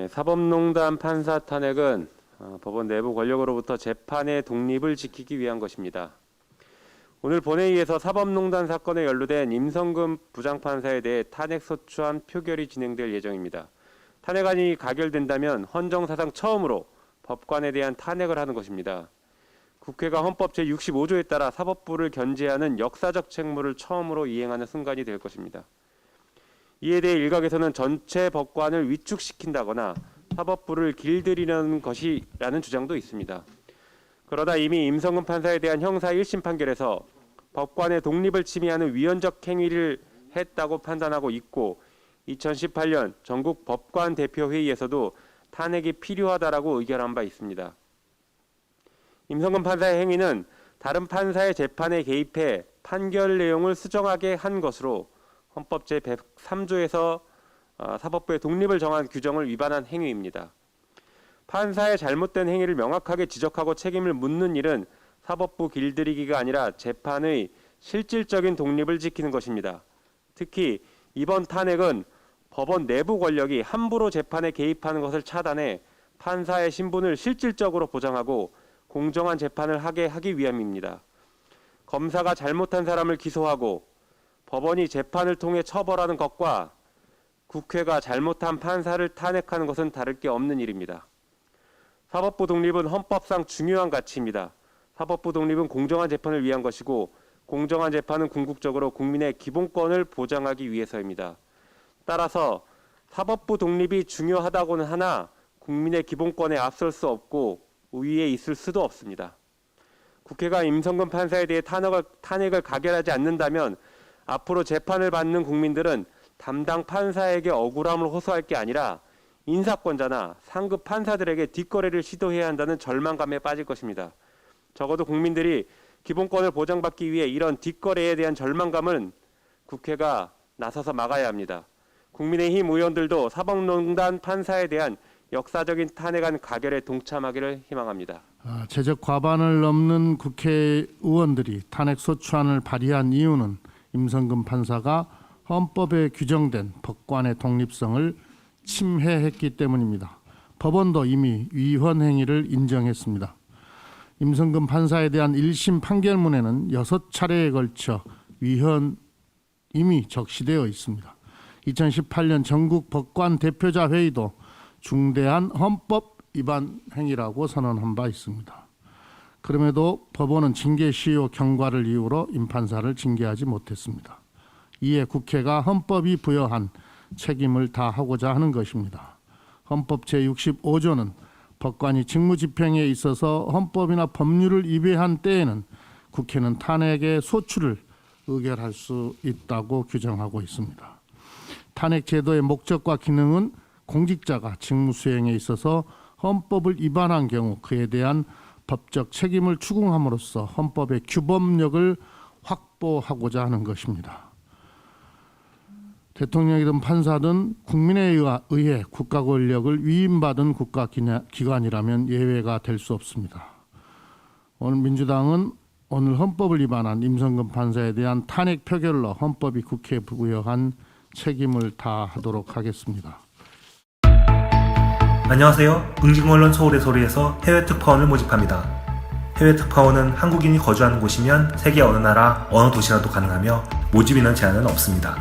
사법농단 판사 탄핵은 법원 내부 권력으로부터 재판의 독립을 지키기 위한 것입니다. 오늘 본회의에서 사법농단 사건에 연루된 임성근 부장판사에 대해 탄핵소추안 표결이 진행될 예정입니다. 탄핵안이 가결된다면 헌정사상 처음으로 법관에 대한 탄핵을 하는 것입니다. 국회가 헌법 제65조에 따라 사법부를 견제하는 역사적 책무를 처음으로 이행하는 순간이 될 것입니다. 이에 대해 일각에서는 전체 법관을 위축시킨다거나 사법부를 길들이는 것이라는 주장도 있습니다. 그러다 이미 임성근 판사에 대한 형사 1심 판결에서 법관의 독립을 침해하는 위헌적 행위를 했다고 판단하고 있고 2018년 전국 법관 대표회의에서도 탄핵이 필요하다라고 의결한 바 있습니다. 임성근 판사의 행위는 다른 판사의 재판에 개입해 판결 내용을 수정하게 한 것으로 헌법 제103조에서 사법부의 독립을 정한 규정을 위반한 행위입니다. 판사의 잘못된 행위를 명확하게 지적하고 책임을 묻는 일은 사법부 길들이기가 아니라 재판의 실질적인 독립을 지키는 것입니다. 특히 이번 탄핵은 법원 내부 권력이 함부로 재판에 개입하는 것을 차단해 판사의 신분을 실질적으로 보장하고 공정한 재판을 하게 하기 위함입니다. 검사가 잘못한 사람을 기소하고 법원이 재판을 통해 처벌하는 것과 국회가 잘못한 판사를 탄핵하는 것은 다를 게 없는 일입니다. 사법부 독립은 헌법상 중요한 가치입니다. 사법부 독립은 공정한 재판을 위한 것이고 공정한 재판은 궁극적으로 국민의 기본권을 보장하기 위해서입니다. 따라서 사법부 독립이 중요하다고는 하나 국민의 기본권에 앞설 수 없고 우위에 있을 수도 없습니다. 국회가 임성근 판사에 대해 탄핵을 가결하지 않는다면 앞으로 재판을 받는 국민들은 담당 판사에게 억울함을 호소할 게 아니라 인사권자나 상급 판사들에게 뒷거래를 시도해야 한다는 절망감에 빠질 것입니다. 적어도 국민들이 기본권을 보장받기 위해 이런 뒷거래에 대한 절망감은 국회가 나서서 막아야 합니다. 국민의힘 의원들도 사법농단 판사에 대한 역사적인 탄핵안 가결에 동참하기를 희망합니다. 제적 과반을 넘는 국회의원들이 탄핵소추안을 발의한 이유는 임성근 판사가 헌법에 규정된 법관의 독립성을 침해했기 때문입니다. 법원도 이미 위헌 행위를 인정했습니다. 임성근 판사에 대한 1심 판결문에는 6차례에 걸쳐 위헌 이미 적시되어 있습니다. 2018년 전국 법관 대표자 회의도 중대한 헌법 위반 행위라고 선언한 바 있습니다. 그럼에도 법원은 징계 시효 경과를 이유로 임 판사를 징계하지 못했습니다. 이에 국회가 헌법이 부여한 책임을 다하고자 하는 것입니다. 헌법 제65조는 법관이 직무집행에 있어서 헌법이나 법률을 위배한 때에는 국회는 탄핵의 소추를 의결할 수 있다고 규정하고 있습니다. 탄핵 제도의 목적과 기능은 공직자가 직무 수행에 있어서 헌법을 위반한 경우 그에 대한 법적 책임을 추궁함으로써 헌법의 규범력을 확보하고자 하는 것입니다. 대통령이든 판사든 국민에 의해 국가 권력을 위임받은 국가기관이라면 예외가 될 수 없습니다. 오늘 민주당은 오늘 헌법을 위반한 임성근 판사에 대한 탄핵 표결로 헌법이 국회에 부여한 책임을 다하도록 하겠습니다. 안녕하세요. 응징언론 서울의 소리에서 해외 특파원을 모집합니다. 해외 특파원은 한국인이 거주하는 곳이면 세계 어느 나라, 어느 도시라도 가능하며 모집 인원 제한은 없습니다.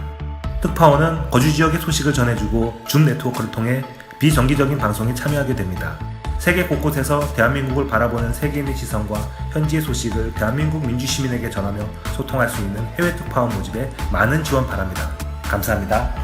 특파원은 거주 지역의 소식을 전해주고 줌 네트워크를 통해 비정기적인 방송에 참여하게 됩니다. 세계 곳곳에서 대한민국을 바라보는 세계인의 시선과 현지의 소식을 대한민국 민주시민에게 전하며 소통할 수 있는 해외 특파원 모집에 많은 지원 바랍니다. 감사합니다.